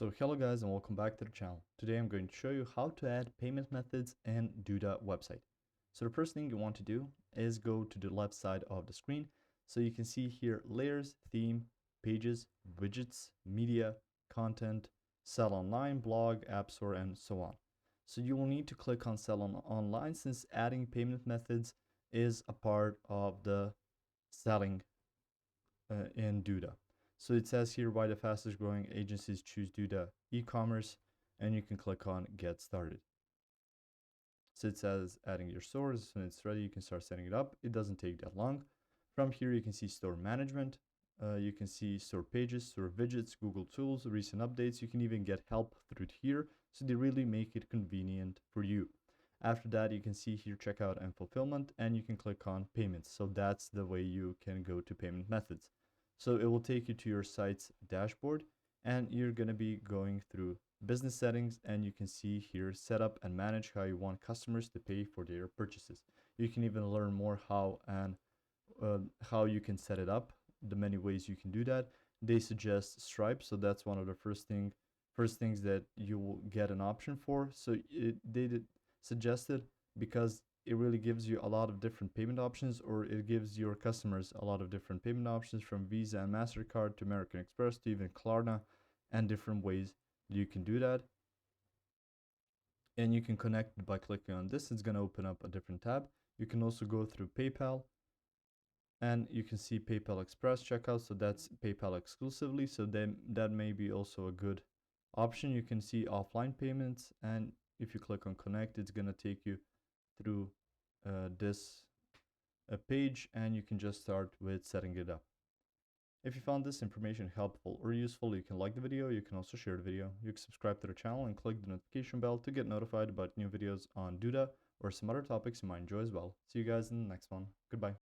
So hello guys and welcome back to the channel. Today I'm going to show you how to add payment methods in Duda website. So the first thing you want to do is go to the left side of the screen. So you can see here layers, theme, pages, widgets, media, content, sell online, blog, app store, and so on. So you will need to click on sell online since adding payment methods is a part of the selling in Duda. So it says here why the fastest growing agencies choose Duda e-commerce, and you can click on get started. So it says adding your stores. When it's ready, you can start setting it up. It doesn't take that long. From here, you can see store management. You can see store pages, store widgets, Google tools, recent updates. You can even get help through here. So they really make it convenient for you. After that, you can see here checkout and fulfillment, and you can click on payments. So that's the way you can go to payment methods. So it will take you to your site's dashboard, and you're going to be going through business settings, and you can see here set up and manage how you want customers to pay for their purchases. You can even learn more how you can set it up, the many ways you can do that. They suggest Stripe, so that's one of the first things that you will get an option for. So they did suggested because it really gives you a lot of different payment options, or it gives your customers a lot of different payment options from Visa and MasterCard to American Express to even Klarna, and different ways you can do that. And you can connect by clicking on this. It's going to open up a different tab. You can also go through PayPal, and you can see PayPal Express checkout. So that's PayPal exclusively. So then that may be also a good option. You can see offline payments, and if you click on connect, it's going to take you through this page, and you can just start with setting it up. If you found this information helpful or useful, you can like the video. You can also share the video. You can subscribe to the channel and click the notification bell to get notified about new videos on Duda or some other topics you might enjoy as well. See you guys in the next one. Goodbye.